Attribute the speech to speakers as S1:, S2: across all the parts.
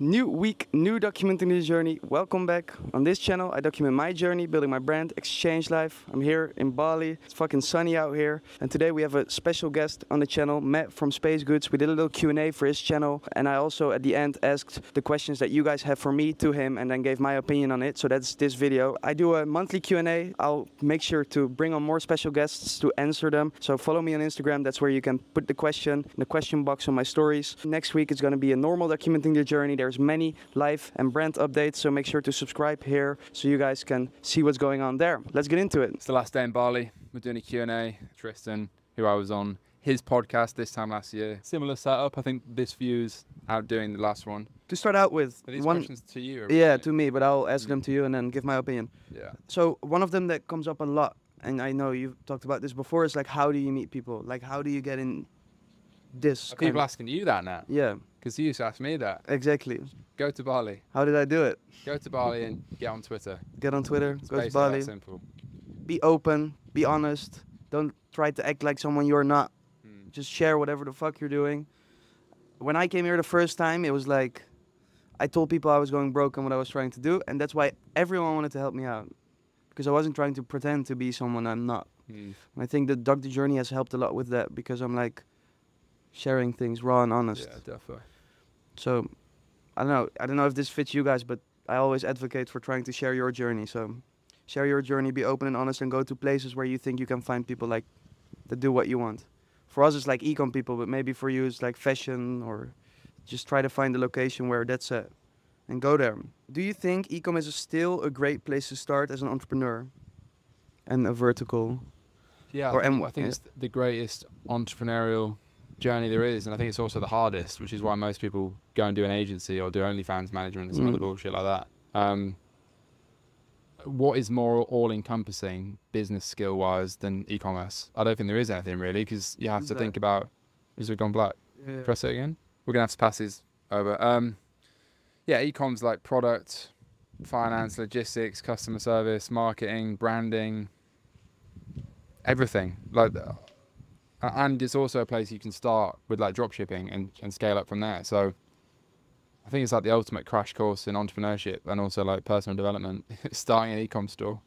S1: New week, new documenting the journey. Welcome back. On this channel, I document my journey, building my brand, exchange life. I'm here in Bali. It's fucking sunny out here. And today we have a special guest on the channel, Matt from Space Goods. We did a little Q&A for his channel. And I also, at the end, asked the questions that you guys have for me to him and then gave my opinion on it. So that's this video. I do a monthly Q&A. I'll make sure to bring on more special guests to answer them. So follow me on Instagram. That's where you can put the question in the question box on my stories. Next week, it's going to be a normal documenting the journey. There's many life and brand updates, so make sure to subscribe here so you guys can see what's going on there. Let's get into it.
S2: It's the last day in Bali. We're doing a Q&A. Tristan, who I was on his podcast this time last year. Similar setup. I think this view's outdoing the last one.
S1: To start out with,
S2: Are these questions to you?
S1: Yeah, to me, but I'll ask them to you and then give my opinion.
S2: Yeah.
S1: So one of them that comes up a lot, and I know you've talked about this before, is like, how do you meet people? Like, how do you get in this?
S2: Are people asking you that now?
S1: Yeah.
S2: Because you used to ask me that.
S1: Exactly.
S2: Go to Bali.
S1: How did I do it?
S2: Go to Bali and get on Twitter.
S1: Get on Twitter,
S2: It's
S1: go to
S2: basically
S1: Bali.
S2: that simple.
S1: Be open, be honest. Don't try to act like someone you're not. Just share whatever the fuck you're doing. When I came here the first time, it was like, I told people I was going broke and what I was trying to do, and that's why everyone wanted to help me out. Because I wasn't trying to pretend to be someone I'm not. And I think the Doctor Journey has helped a lot with that, because I'm like sharing things raw and honest.
S2: Yeah, definitely.
S1: So, I don't know if this fits you guys, but I always advocate for trying to share your journey. So, share your journey, be open and honest, and go to places where you think you can find people like that do what you want. For us, it's like ecom people, but maybe for you, it's like fashion, or just try to find a location where that's at and go there. Do you think ecom is still a great place to start as an entrepreneur and a vertical?
S2: Yeah, I think it's the greatest entrepreneurial journey there is, and I think it's also the hardest, which is why most people go and do an agency or do OnlyFans management and some other bullshit like that. What is more all-encompassing business skill-wise than e-commerce? I don't think there is anything really, because you have to think about. Is it gone black?
S1: Yeah.
S2: Press it again. We're gonna have to pass these over. Yeah, e-com's like product, finance, logistics, customer service, marketing, branding, everything. Like, and it's also a place you can start with like drop shipping and scale up from there. So I think it's like the ultimate crash course in entrepreneurship and also like personal development, starting an e-com store.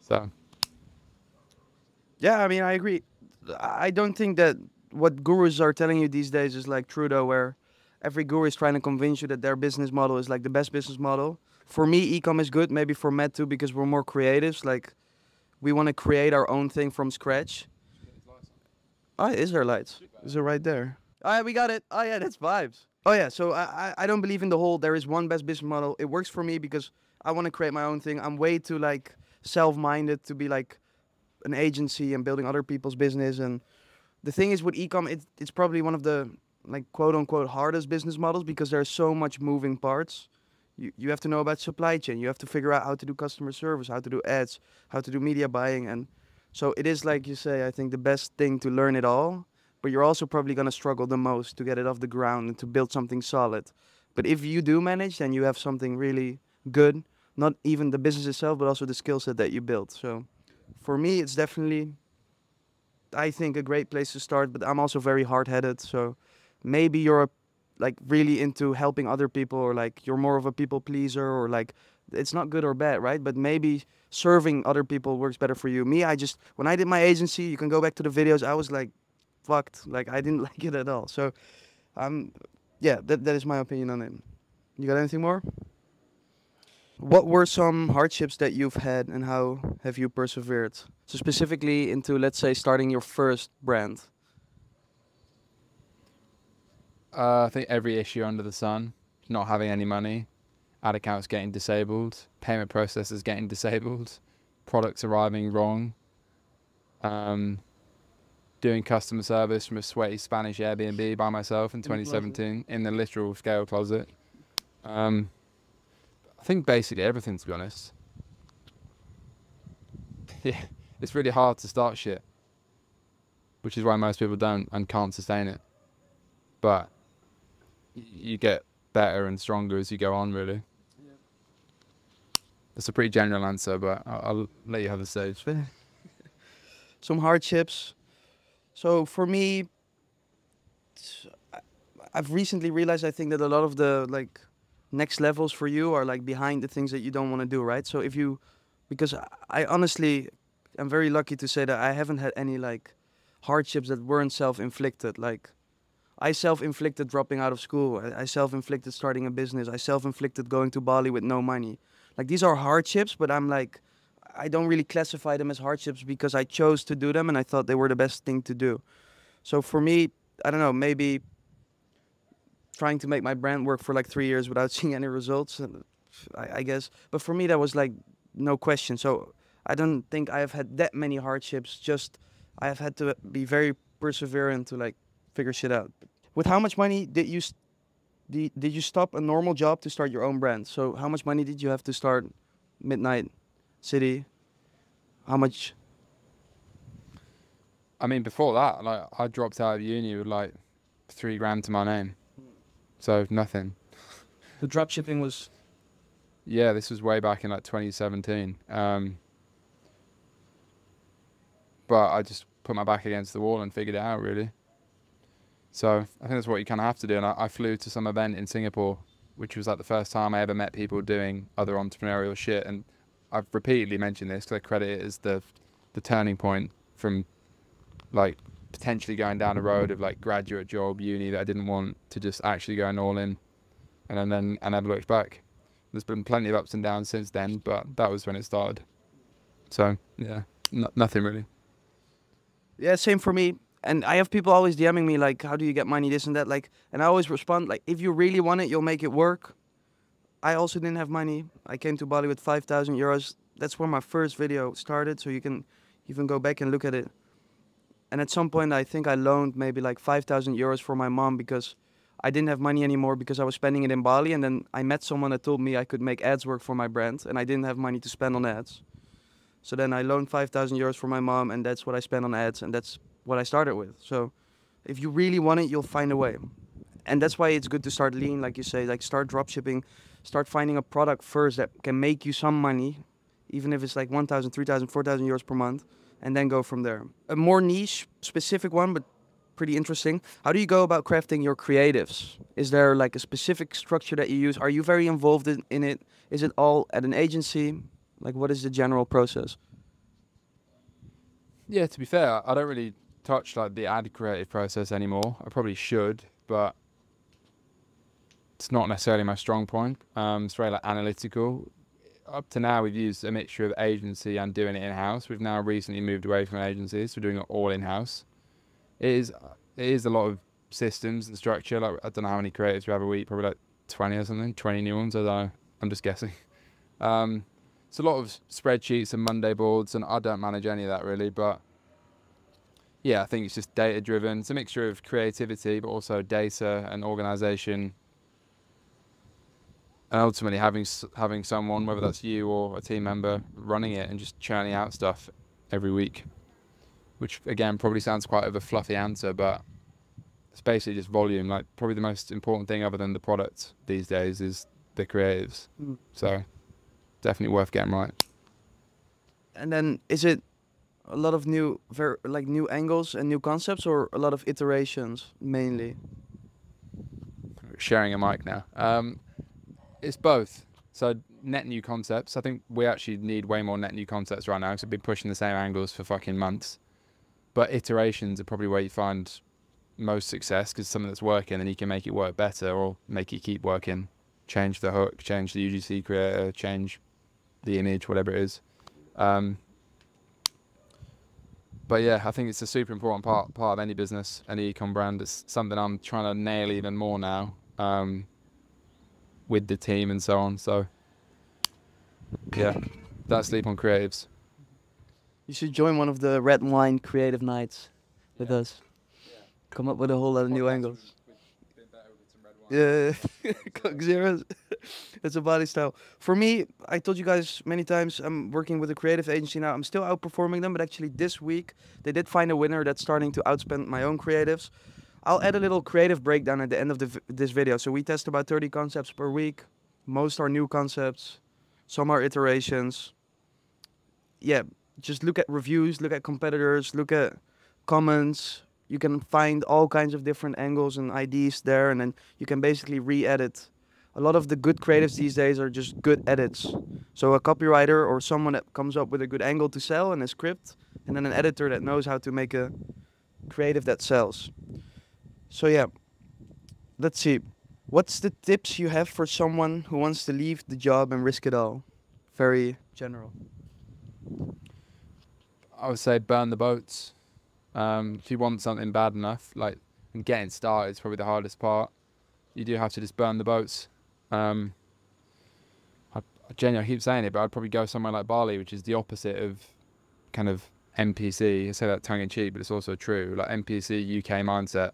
S2: So
S1: yeah, I mean, I agree. I don't think that what gurus are telling you these days is like true though, where every guru is trying to convince you that their business model is like the best business model. For me, e-com is good, maybe for Matt too, because we're more creatives. Like, we want to create our own thing from scratch. Oh, is there lights? Is it right there? Oh, yeah, we got it. Oh, yeah, that's vibes. Oh, yeah, so I don't believe in the whole there is one best business model. It works for me because I want to create my own thing. I'm way too, like, self-minded to be, like, an agency and building other people's business. And the thing is with e-com, it's probably one of the, like, quote-unquote hardest business models because there's so much moving parts. You have to know about supply chain. You have to figure out how to do customer service, how to do ads, how to do media buying. And so it is, like you say, I think the best thing to learn it all. But you're also probably going to struggle the most to get it off the ground and to build something solid. But if you do manage, then you have something really good. Not even the business itself, but also the skill set that you built. So for me, it's definitely, I think, a great place to start. But I'm also very hard-headed. So maybe you're like really into helping other people, or like you're more of a people pleaser, or like it's not good or bad, right? But maybe serving other people works better for you. Me, when I did my agency, you can go back to the videos, I was like fucked. Like, I didn't like it at all. So yeah, that is my opinion on it. You got anything more? What were some hardships that you've had and how have you persevered? So specifically into, let's say, starting your first brand.
S2: I think every issue under the sun, not having any money, ad accounts getting disabled, payment processors getting disabled, products arriving wrong, doing customer service from a sweaty Spanish Airbnb by myself in 2017 in the literal scale closet. I think basically everything, to be honest. Yeah, it's really hard to start shit, which is why most people don't and can't sustain it. But you get better and stronger as you go on, really. Yeah. That's a pretty general answer, but I'll let you have the stage.
S1: Some hardships. So for me, I've recently realized, I think, that a lot of the like next levels for you are like behind the things that you don't want to do, right? So if you, because I honestly am very lucky to say that I haven't had any like hardships that weren't self-inflicted. Like I self-inflicted dropping out of school. I self-inflicted starting a business. I self-inflicted going to Bali with no money. Like these are hardships, but I'm like, I don't really classify them as hardships because I chose to do them and I thought they were the best thing to do. So for me, I don't know, maybe trying to make my brand work for like 3 years without seeing any results, I guess. But for me, that was like no question. So I don't think I have had that many hardships. Just I have had to be very perseverant to like figure shit out. With how much money did you did you stop a normal job to start your own brand? So how much money did you have to start Midnight City? How much?
S2: I mean, before that, like I dropped out of uni with like 3 grand to my name, so nothing.
S1: The drop shipping was.
S2: Yeah, this was way back in like 2017. But I just put my back against the wall and figured it out, really. So I think that's what you kind of have to do. And I flew to some event in Singapore, which was like the first time I ever met people doing other entrepreneurial shit. And I've repeatedly mentioned this because I credit it as the turning point from like potentially going down a road of like graduate job, uni that I didn't want, to just actually going all in. And then I never looked back. There's been plenty of ups and downs since then, but that was when it started. So yeah, nothing really.
S1: Yeah, same for me. And I have people always DMing me like, "How do you get money? This and that." Like, and I always respond like, "If you really want it, you'll make it work." I also didn't have money. I came to Bali with 5,000 euros. That's where my first video started. So you can even go back and look at it. And at some point, I think I loaned maybe like 5,000 euros for my mom because I didn't have money anymore because I was spending it in Bali. And then I met someone that told me I could make ads work for my brand, and I didn't have money to spend on ads. So then I loaned 5,000 euros for my mom, and that's what I spent on ads, and that's what I started with. So if you really want it, you'll find a way. And that's why it's good to start lean, like you say, like start drop shipping, start finding a product first that can make you some money, even if it's like 1,000, 3,000, 4,000 euros per month, and then go from there. A more niche, specific one, but pretty interesting. How do you go about crafting your creatives? Is there like a specific structure that you use? Are you very involved in it? Is it all at an agency? Like, what is the general process?
S2: Yeah, to be fair, I don't really touch like the ad creative process anymore. I probably should, but it's not necessarily my strong point. It's very like analytical. Up to now, we've used a mixture of agency and doing it in-house. We've now recently moved away from agencies. We're doing it all in-house. It is a lot of systems and structure. Like I don't know how many creatives we have a week, probably like 20 or something, 20 new ones. I don't know. I'm just guessing. It's a lot of spreadsheets and Monday boards, and I don't manage any of that really. But yeah, I think it's just data driven. It's a mixture of creativity, but also data and organization. And ultimately having someone, whether that's you or a team member, running it and just churning out stuff every week. Which again probably sounds quite of a fluffy answer, but it's basically just volume. Like probably the most important thing other than the product these days is the creatives. So definitely worth getting right.
S1: And then is it a lot of new angles and new concepts, or a lot of iterations mainly?
S2: Sharing a mic now. It's both. So net new concepts. I think we actually need way more net new concepts right now because we've been pushing the same angles for fucking months. But iterations are probably where you find most success, because something that's working and you can make it work better or make it keep working. Change the hook, change the UGC creator, change the image, whatever it is. But yeah, I think it's a super important part of any business, any ecom brand. It's something I'm trying to nail even more now with the team and so on. So yeah, don't sleep on creatives.
S1: You should join one of the Red Wine Creative Nights with us. Yeah. Come up with a whole lot of new angles. Yeah, Coke Zeros. It's a body style. For me, I told you guys many times, I'm working with a creative agency now. I'm still outperforming them, but actually this week they did find a winner that's starting to outspend my own creatives. I'll add a little creative breakdown at the end of this video. So we test about 30 concepts per week. Most are new concepts. Some are iterations. Yeah, just look at reviews, look at competitors, look at comments. You can find all kinds of different angles and ideas there, and then you can basically re-edit a lot of the good creatives these days are just good edits. So a copywriter or someone that comes up with a good angle to sell and a script, and then an editor that knows how to make a creative that sells. So yeah, let's see. What's the tips you have for someone who wants to leave the job and risk it all? Very general.
S2: I would say burn the boats. If you want something bad enough, like, and getting started is probably the hardest part. You do have to just burn the boats. I genuinely keep saying it, but I'd probably go somewhere like Bali, which is the opposite of kind of NPC. I say that tongue in cheek, but it's also true. Like NPC UK mindset,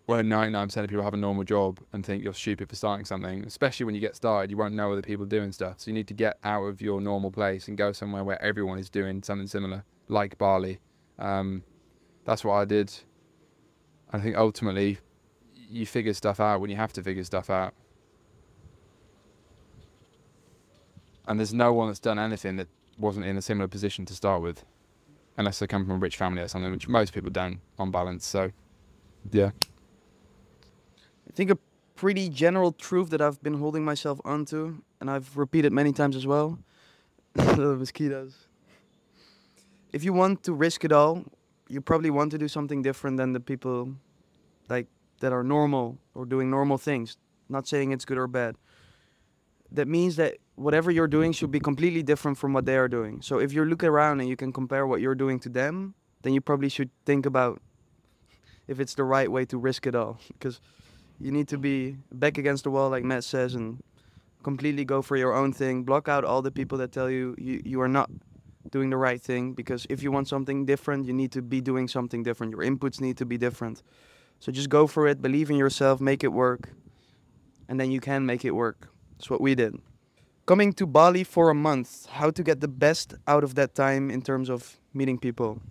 S2: where 99% of people have a normal job and think you're stupid for starting something. Especially when you get started, you won't know other people doing stuff. So you need to get out of your normal place and go somewhere where everyone is doing something similar, like Bali. That's what I did. I think ultimately you figure stuff out when you have to figure stuff out. And there's no one that's done anything that wasn't in a similar position to start with, unless they come from a rich family or something, which most people don't on balance. So, yeah.
S1: I think a pretty general truth that I've been holding myself onto, and I've repeated many times as well, the mosquitoes. If you want to risk it all, you probably want to do something different than the people like that are normal or doing normal things. Not saying it's good or bad. That means that whatever you're doing should be completely different from what they are doing. So if you look around and you can compare what you're doing to them, then you probably should think about if it's the right way to risk it all. Because you need to be back against the wall, like Matt says, and completely go for your own thing. Block out all the people that tell you you are not doing the right thing. Because if you want something different, you need to be doing something different. Your inputs need to be different. So just go for it, believe in yourself, make it work, and then you can make it work. That's what we did. Coming to Bali for a month, how to get the best out of that time in terms of meeting people?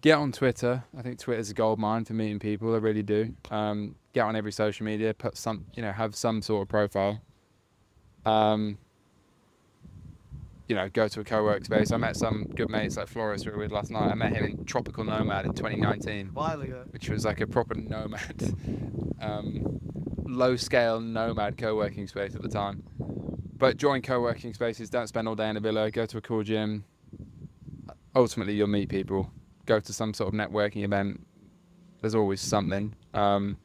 S2: Get on Twitter. I think Twitter's a gold mine for meeting people. I really do. Get on every social media. Put some, have some sort of profile. Go to a co-work space. I met some good mates like Flores who were with last night. I met him in Tropical Nomad in 2019, which was like a proper nomad, low-scale nomad co-working space at the time. But join co-working spaces. Don't spend all day in a villa. Go to a cool gym. Ultimately, you'll meet people. Go to some sort of networking event. There's always something. And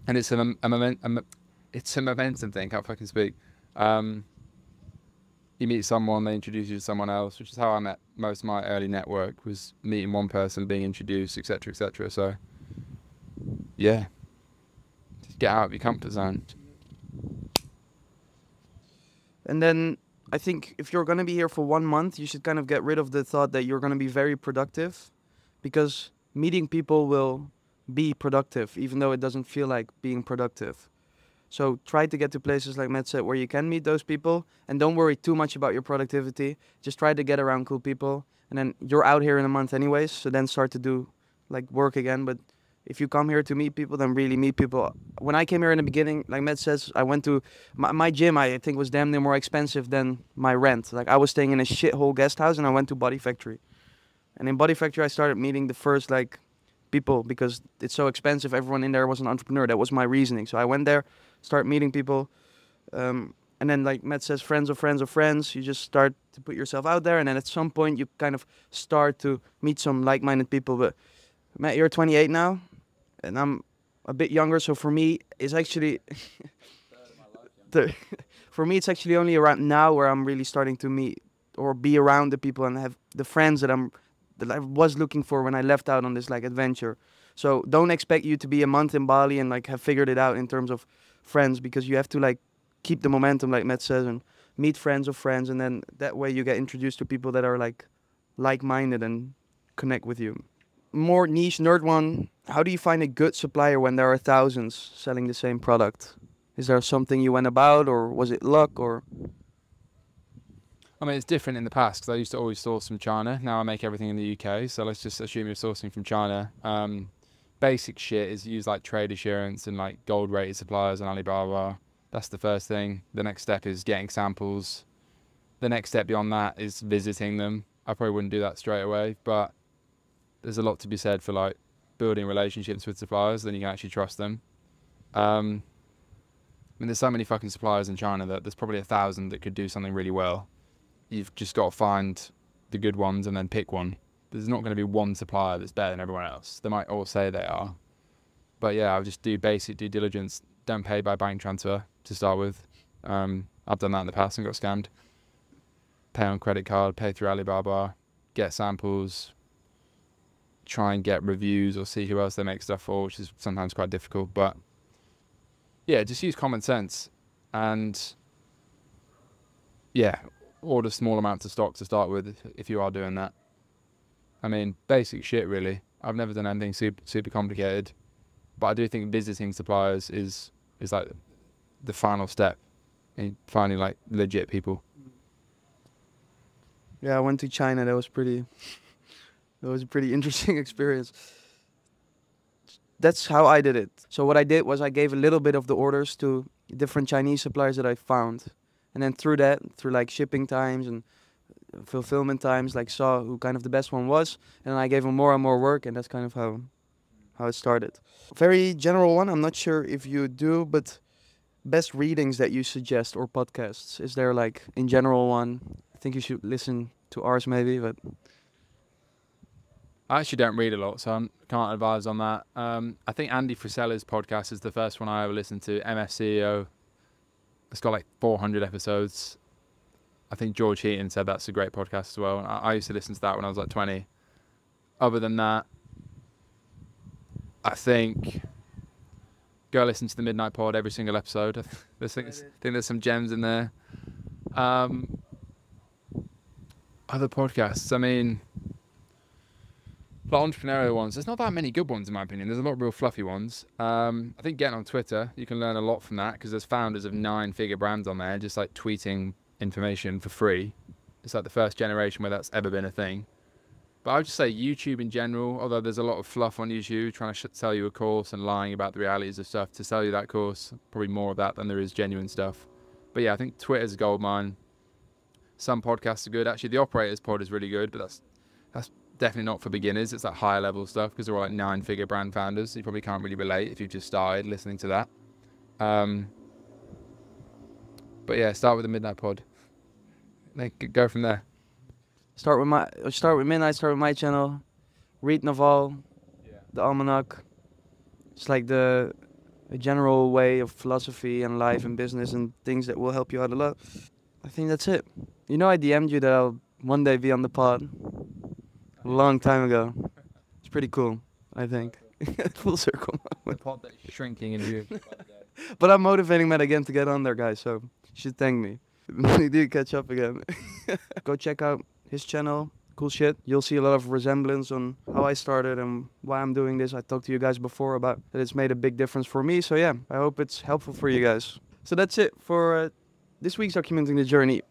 S2: it's a momentum thing. Can't fucking speak. You meet someone, they introduce you to someone else, which is how I met most of my early network, was meeting one person, being introduced, etc., etc. So, yeah, just get out of your comfort zone.
S1: And then I think if you're going to be here for 1 month, you should kind of get rid of the thought that you're going to be very productive, because meeting people will be productive, even though it doesn't feel like being productive. So try to get to places like Matt said where you can meet those people, and don't worry too much about your productivity. Just try to get around cool people, and then you're out here in a month anyways, so then start to do like work again. But if you come here to meet people, then really meet people. When I came here in the beginning, like Matt says, I went to my gym, I think was damn near more expensive than my rent. Like I was staying in a shithole guest house and I went to Body Factory. And in Body Factory I started meeting the first like people, because it's so expensive. Everyone in there was an entrepreneur. That was my reasoning. So I went there, start meeting people, and then like Matt says, friends of friends of friends. You just start to put yourself out there, and then at some point you kind of start to meet some like-minded people. But Matt, you're 28 now, and I'm a bit younger, so for me it's actually for me it's actually only around now where I'm really starting to meet or be around the people and have the friends that I was looking for when I left out on this like adventure. So don't expect you to be a month in Bali and like have figured it out in terms of friends, because you have to like keep the momentum, like Matt says, and meet friends of friends, and then that way you get introduced to people that are like-minded and connect with you. More niche nerd one, how do you find a good supplier when there are thousands selling the same product? Is there something you went about, or was it luck, or?
S2: I mean, it's different in the past, because I used to always source from China. Now I make everything in the UK, so let's just assume you're sourcing from China. Basic shit is use like trade assurance and like gold rated suppliers on Alibaba. That's the first thing. The next step is getting samples. The next step beyond that is visiting them. I probably wouldn't do that straight away, but there's a lot to be said for like building relationships with suppliers, then you can actually trust them. I mean, there's so many fucking suppliers in China that there's probably 1,000 that could do something really well. You've just got to find the good ones and then pick one. There's not going to be one supplier that's better than everyone else. They might all say they are. But yeah, I'll just do basic due diligence. Don't pay by bank transfer to start with. I've done that in the past and got scammed. Pay on credit card, pay through Alibaba, get samples, try and get reviews or see who else they make stuff for, which is sometimes quite difficult. But yeah, just use common sense and yeah, order small amounts of stock to start with if you are doing that. I mean, basic shit really. I've never done anything super complicated, but I do think visiting suppliers is like the final step in finding like legit people.
S1: Yeah, I went to China. That was a pretty interesting experience. That's how I did it. So what I did was I gave a little bit of the orders to different Chinese suppliers that I found. And then through like shipping times and fulfillment times, like saw who kind of the best one was. And I gave them more and more work, and that's kind of how it started. Very general one, I'm not sure if you do, but best readings that you suggest or podcasts. Is there like in general one? I think you should listen to ours maybe, but
S2: I actually don't read a lot, so I can't advise on that. I think Andy Frisella's podcast is the first one I ever listened to, MFCEO. It's got like 400 episodes. I think George Heaton said that's a great podcast as well. I used to listen to that when I was like 20. Other than that, I think go listen to the Midnight Pod every single episode. I think there's some gems in there. Other podcasts, I mean, like entrepreneurial ones, there's not that many good ones in my opinion. There's a lot of real fluffy ones. I think getting on Twitter, you can learn a lot from that because there's founders of 9-figure brands on there just like tweeting information for free. It's like the first generation where that's ever been a thing. But I would just say YouTube in general, although there's a lot of fluff on YouTube trying to sell you a course and lying about the realities of stuff to sell you that course. Probably more of that than there is genuine stuff. But yeah, I think Twitter's a goldmine. Some podcasts are good. Actually, the Operators Pod is really good, but that's definitely not for beginners. It's like higher level stuff because they're all like 9-figure brand founders. So you probably can't really relate if you've just started listening to that. But yeah, start with the Midnight Pod. Then go from there.
S1: Start with Midnight, start with my channel. Read Naval, the Almanac. It's like a general way of philosophy and life and business and things that will help you out a lot. I think that's it. You know, I DM'd you that I'll one day be on the pod. A long time ago. It's pretty cool, I think. Full circle.
S2: The pod that's shrinking in view.
S1: But I'm motivating Matt again to get on there, guys, so you should thank me. We did catch up again. Go check out his channel. Cool shit. You'll see a lot of resemblance on how I started and why I'm doing this. I talked to you guys before about that it's made a big difference for me. So yeah, I hope it's helpful for you guys. So that's it for this week's Documenting the Journey.